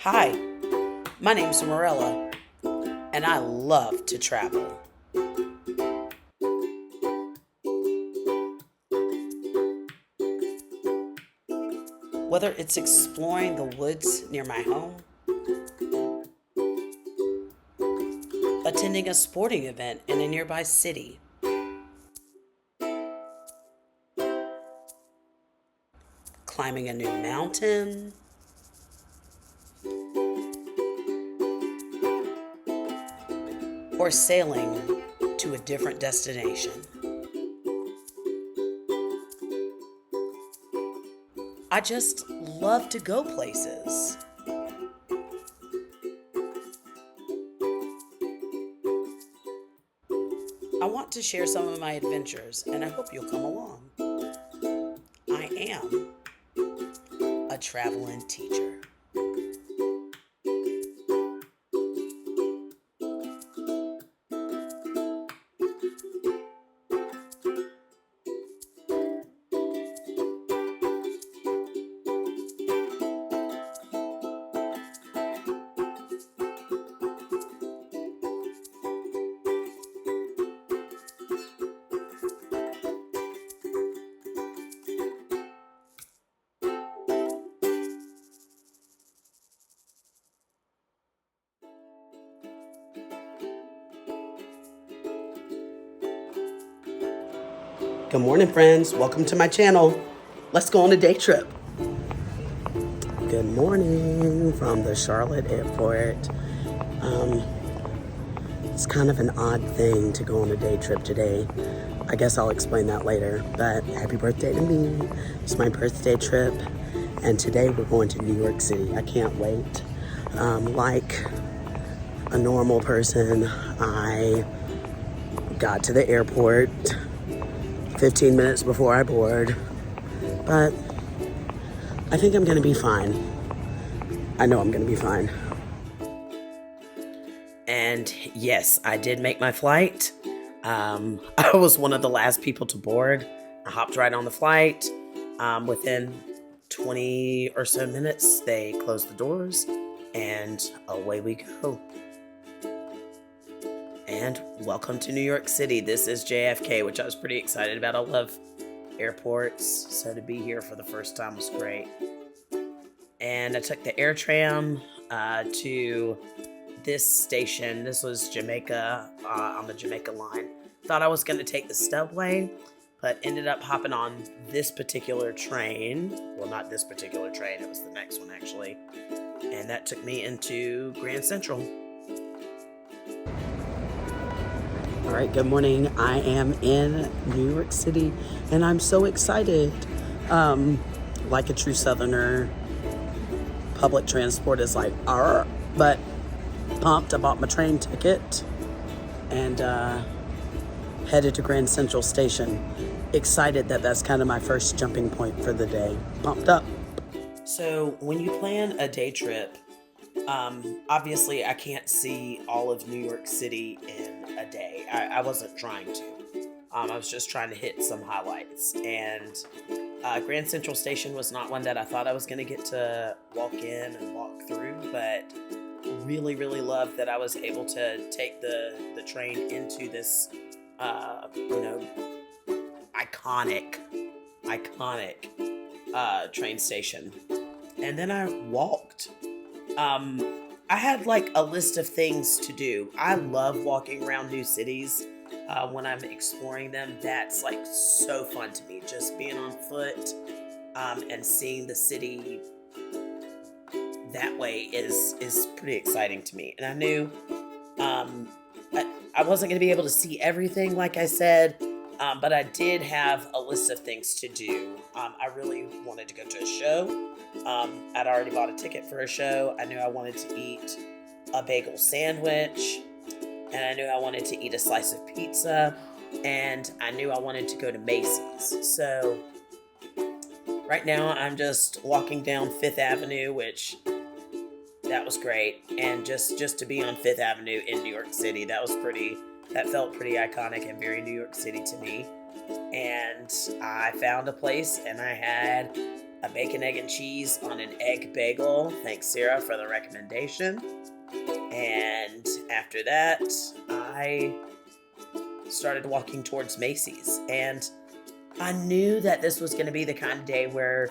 Hi, my name's Morella, and I love to travel. Whether it's exploring the woods near my home, attending a sporting event in a nearby city, climbing a new mountain, or sailing to a different destination, I just love to go places. I want to share some of my adventures, and I hope you'll come along. I am a traveling teacher. Good morning, friends. Welcome to my channel. Let's go on a day trip. Good morning from the Charlotte airport. It's kind of an odd thing to go on a day trip today. I guess I'll explain that later, but happy birthday to me. It's my birthday trip, and today we're going to New York City. I can't wait. Like a normal person, I got to the airport 15 minutes before I board, but I think I'm gonna be fine. I know I'm gonna be fine. And yes, I did make my flight. I was one of the last people to board. I hopped right on the flight. Within 20 or so minutes, they closed the doors, and away we go. And welcome to New York City. This is JFK, which I was pretty excited about. I love airports, so to be here for the first time was great. And I took the air tram to this station. This was Jamaica, on the Jamaica line. Thought I was going to take the subway, but ended up hopping on this particular train. Well, not this particular train, it was the next one actually. And that took me into Grand Central. All right, good morning. I am in New York City, and I'm so excited. Like a true Southerner, public transport is like, but pumped. I bought my train ticket and headed to Grand Central Station. Excited that that's kind of my first jumping point for the day. Pumped up. So when you plan a day trip, obviously I can't see all of New York City in a day. I wasn't trying to. I was just trying to hit some highlights. And Grand Central Station was not one that I thought I was going to get to walk in and walk through, but really, really loved that I was able to take the train into this, iconic train station. And then I walked. I had like a list of things to do. I love walking around new cities. When I'm exploring them, that's like so fun to me. Just being on foot and seeing the city that way is pretty exciting to me. And I knew I wasn't going to be able to see everything, like I said, but I did have a list of things to do. I really wanted to go to a show. I'd already bought a ticket for a show. I knew I wanted to eat a bagel sandwich, and I knew I wanted to eat a slice of pizza, and I knew I wanted to go to Macy's. So right now I'm just walking down Fifth Avenue, which that was great. And just to be on Fifth Avenue in New York City, that felt pretty iconic and very New York City to me. And I found a place, and I had a bacon, egg, and cheese on an egg bagel. Thanks, Sarah, for the recommendation. And after that, I started walking towards Macy's. And I knew that this was going to be the kind of day where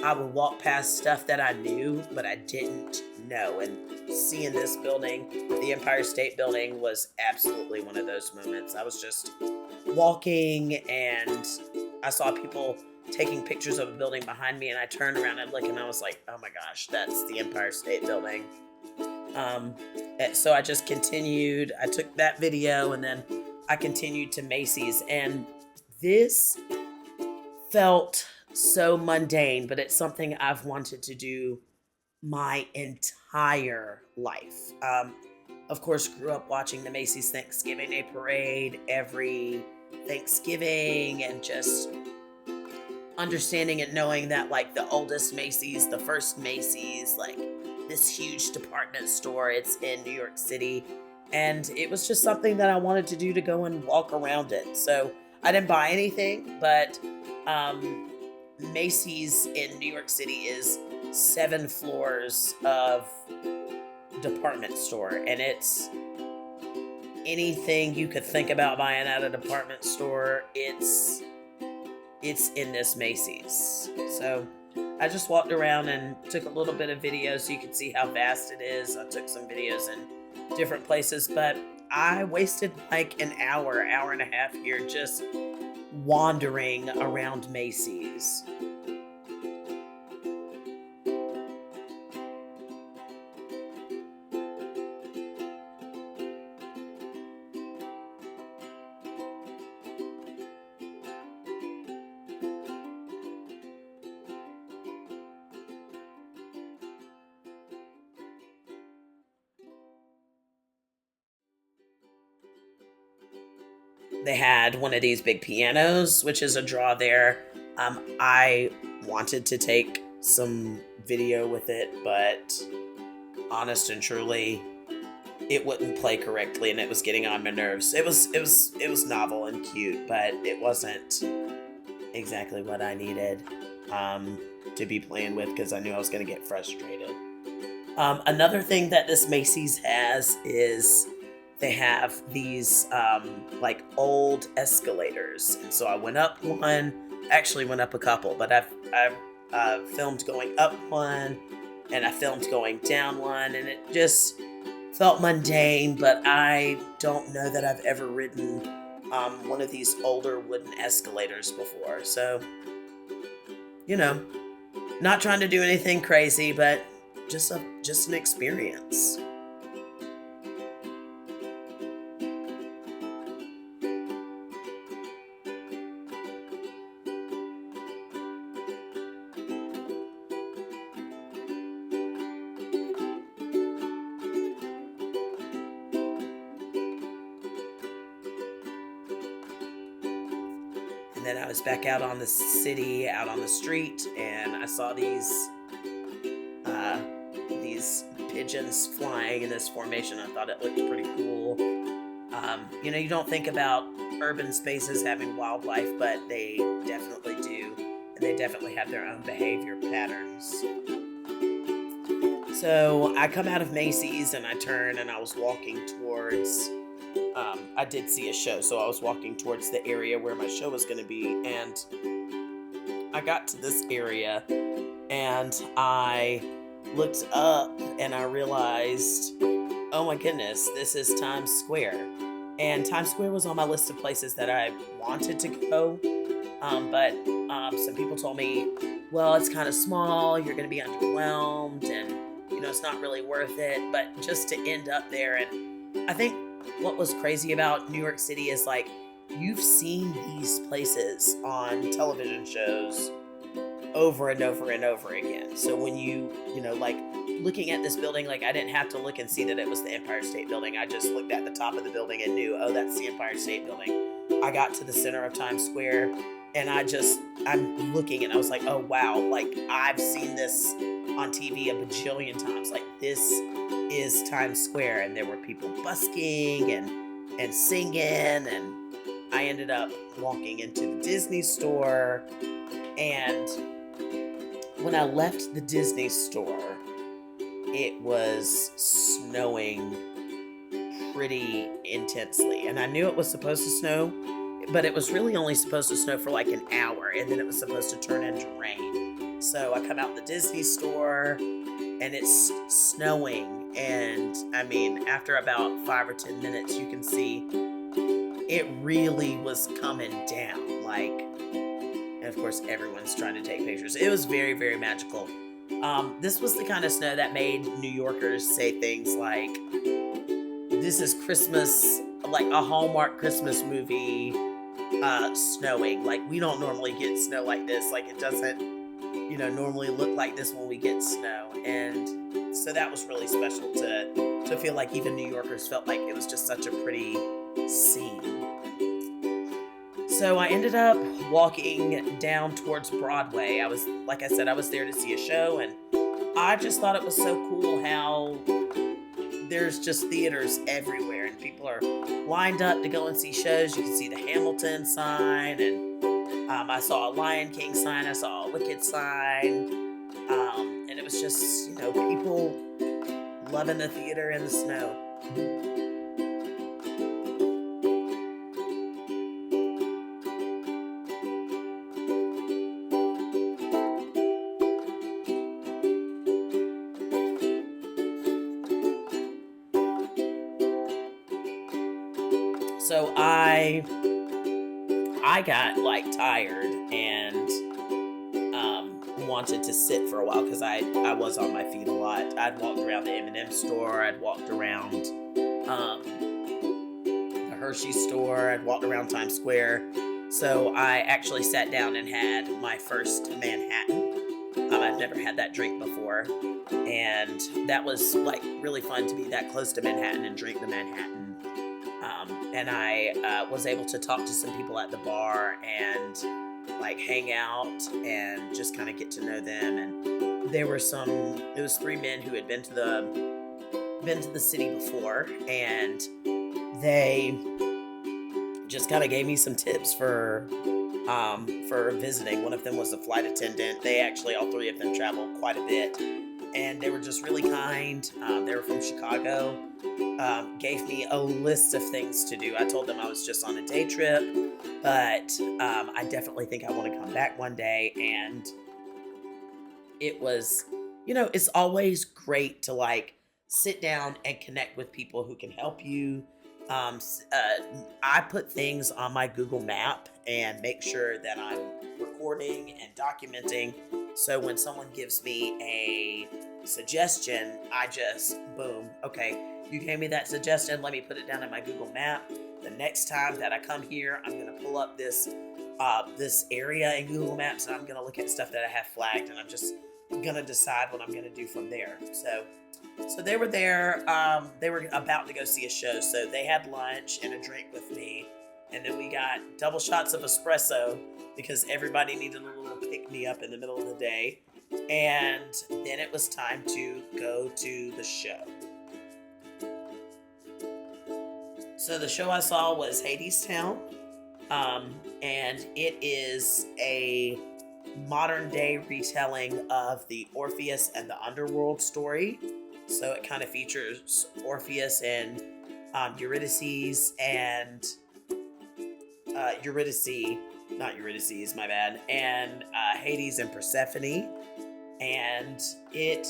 I would walk past stuff that I knew, but I didn't know. And seeing this building, the Empire State Building, was absolutely one of those moments. I was just walking and I saw people taking pictures of a building behind me, and I turned around and looked and I was like, oh my gosh, that's the Empire State Building. So I just continued. I took that video and then I continued to Macy's, and this felt so mundane, but it's something I've wanted to do my entire life. Of course, grew up watching the Macy's Thanksgiving Day Parade every Thanksgiving, and just understanding and knowing that, like, the oldest Macy's, the first Macy's, like this huge department store, it's in New York City. And it was just something that I wanted to do, to go and walk around it. So I didn't buy anything, but Macy's in New York City is 7 floors of department store, and it's anything you could think about buying at a department store, it's in this Macy's. So I just walked around and took a little bit of video so you could see how vast it is. I took some videos in different places, but I wasted like an hour and a half here just wandering around Macy's. They had one of these big pianos, which is a draw there. I wanted to take some video with it, but honest and truly, it wouldn't play correctly, and it was getting on my nerves. It was novel and cute, but it wasn't exactly what I needed to be playing with, because I knew I was going to get frustrated. Another thing that this Macy's has is they have these like old escalators. And so I went up one, actually went up a couple, but I've filmed going up one and I filmed going down one, and it just felt mundane, but I don't know that I've ever ridden one of these older wooden escalators before. So, not trying to do anything crazy, but just an experience. And then I was back out on the city, out on the street, and I saw these pigeons flying in this formation. I thought it looked pretty cool. You don't think about urban spaces having wildlife, but they definitely do, and they definitely have their own behavior patterns. So I come out of Macy's and I turn and I was walking towards, I did see a show, so I was walking towards the area where my show was going to be, and I got to this area and I looked up and I realized, oh my goodness, this is Times Square. And Times Square was on my list of places that I wanted to go, but some people told me, well, it's kind of small, you're going to be underwhelmed, and it's not really worth it. But just to end up there, and I think what was crazy about New York City is, like, you've seen these places on television shows over and over and over again. So when like, looking at this building, like, I didn't have to look and see that it was the Empire State Building. I just looked at the top of the building and knew, oh, that's the Empire State Building. I got to the center of Times Square and I'm looking and I was like, oh wow, like, I've seen this on TV a bajillion times. Like, this is Times Square. And there were people busking and singing, and I ended up walking into the Disney store, and when I left the Disney store, it was snowing pretty intensely. And I knew it was supposed to snow, but it was really only supposed to snow for like an hour, and then it was supposed to turn into rain. So I come out the Disney store and it's snowing. And I mean, after about 5 or 10 minutes, you can see it really was coming down. Like, and of course, everyone's trying to take pictures. It was very, very magical. This was the kind of snow that made New Yorkers say things like, "This is Christmas, like a Hallmark Christmas movie snowing. Like, we don't normally get snow like this. Like, it doesn't, normally look like this when we get snow." And so that was really special to feel like even New Yorkers felt like it was just such a pretty scene. So I ended up walking down towards Broadway. Like I said, I was there to see a show, and I just thought it was so cool how there's just theaters everywhere, and people are lined up to go and see shows. You can see the Hamilton sign, and I saw a Lion King sign, I saw a Wicked sign, and it was just, people loving the theater in the snow. So I got like tired and wanted to sit for a while because I was on my feet a lot. I'd walked around the M&M store, I'd walked around the Hershey store, I'd walked around Times Square. So I actually sat down and had my first Manhattan. I've never had that drink before, and that was like really fun to be that close to Manhattan and drink the Manhattan. And I was able to talk to some people at the bar and like hang out and just kind of get to know them. And it was 3 men who had been to the city before, and they just kind of gave me some tips for visiting. One of them was a flight attendant. All 3 of them travel quite a bit, and they were just really kind. They were from Chicago. Gave me a list of things to do. I told them I was just on a day trip, but I definitely think I want to come back one day. And it was, it's always great to like sit down and connect with people who can help you. I put things on my Google Map and make sure that I'm recording and documenting. So when someone gives me a suggestion, I just, boom, okay, you gave me that suggestion, let me put it down in my Google Map. The next time that I come here, I'm going to pull up this area in Google Maps, and I'm going to look at stuff that I have flagged, and I'm just going to decide what I'm going to do from there. So they were there. They were about to go see a show, so they had lunch and a drink with me, and then we got double shots of espresso because everybody needed a little pick-me-up in the middle of the day. And then it was time to go to the show. So the show I saw was Hadestown, and it is a modern day retelling of the Orpheus and the Underworld story. So it kind of features Orpheus and Eurydice and Hades and Persephone. And it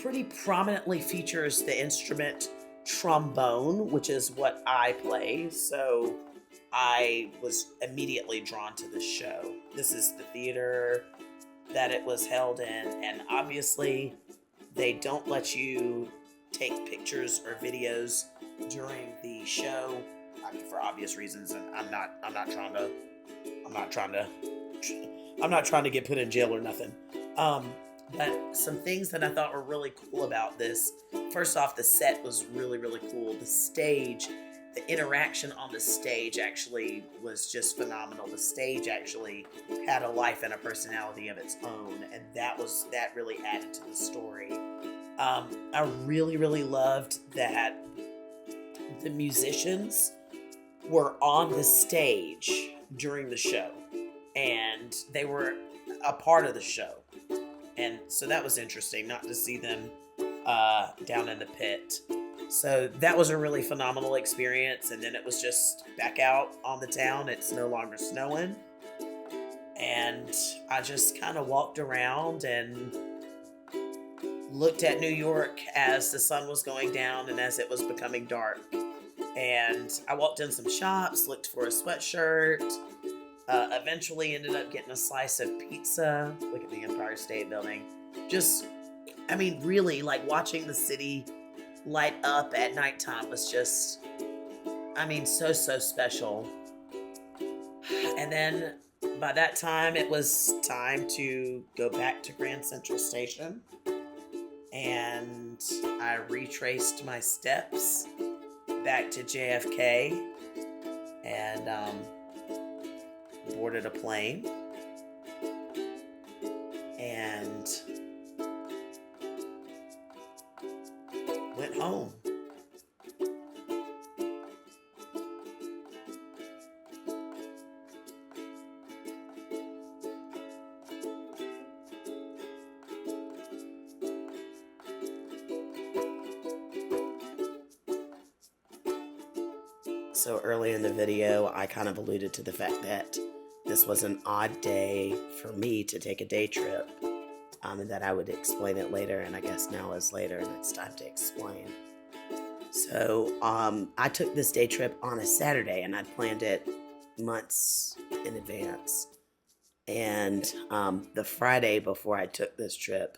pretty prominently features the instrument trombone, which is what I play. So I was immediately drawn to the show. This is the theater that it was held in, and obviously they don't let you take pictures or videos during the show. I mean, for obvious reasons, and I'm not trying to get put in jail or nothing. But some things that I thought were really cool about this. First off, the set was really, really cool. The stage, the interaction on the stage actually was just phenomenal. The stage actually had a life and a personality of its own, and that really added to the story. I really, really loved that the musicians were on the stage during the show, and they were a part of the show. And so that was interesting, not to see them down in the pit. So that was a really phenomenal experience. And then it was just back out on the town. It's no longer snowing. And I just kind of walked around and looked at New York as the sun was going down and as it was becoming dark. And I walked in some shops, looked for a sweatshirt, eventually ended up getting a slice of pizza. Look at the Empire State Building. Just, I mean, really, like watching the city light up at nighttime was just, I mean, so special. And then by that time, it was time to go back to Grand Central Station. And I retraced my steps back to JFK and boarded a plane and went home. So early in the video, I kind of alluded to the fact that this was an odd day for me to take a day trip, and that I would explain it later, and I guess now is later, and it's time to explain. So I took this day trip on a Saturday, and I'd planned it months in advance. And the Friday before I took this trip,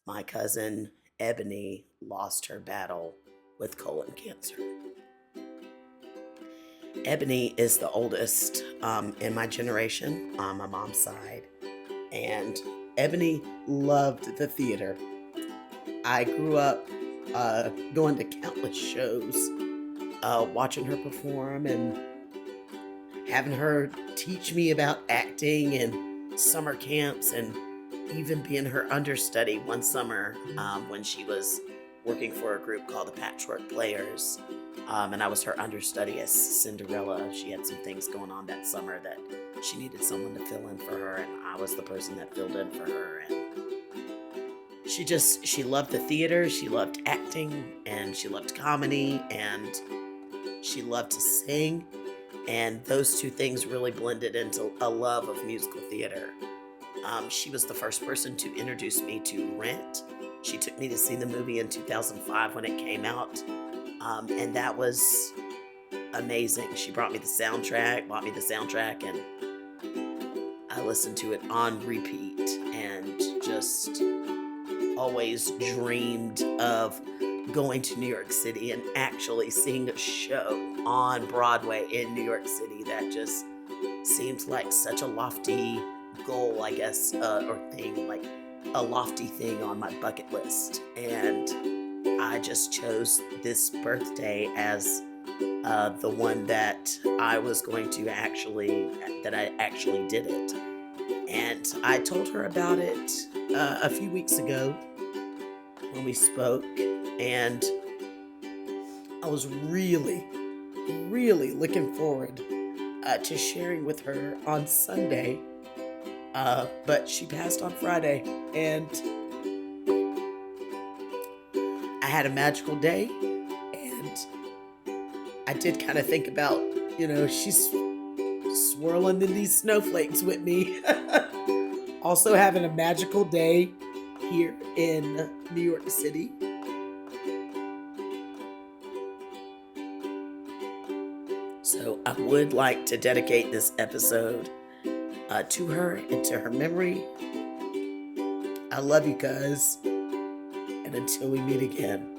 my cousin Ebony lost her battle with colon cancer. Ebony is the oldest in my generation on my mom's side, and Ebony loved the theater. I grew up going to countless shows, watching her perform and having her teach me about acting and summer camps, and even being her understudy one summer when she was working for a group called the Patchwork Players. And I was her understudy as Cinderella. She had some things going on that summer that she needed someone to fill in for her, and I was the person that filled in for her. And she loved the theater, she loved acting, and she loved comedy, and she loved to sing. And those two things really blended into a love of musical theater. She was the first person to introduce me to Rent. She took me to see the movie in 2005 when it came out. And that was amazing. She bought me the soundtrack, and I listened to it on repeat and just always dreamed of going to New York City and actually seeing a show on Broadway in New York City. That just seemed like such a lofty goal, I guess, or thing, like a lofty thing on my bucket list. And I just chose this birthday as the one that I actually did it. And I told her about it a few weeks ago when we spoke, and I was really looking forward to sharing with her on Sunday, but she passed on Friday, and I had a magical day, and I did kind of think about, she's swirling in these snowflakes with me. Also having a magical day here in New York City. So I would like to dedicate this episode to her and to her memory. I love you guys. And until we meet again.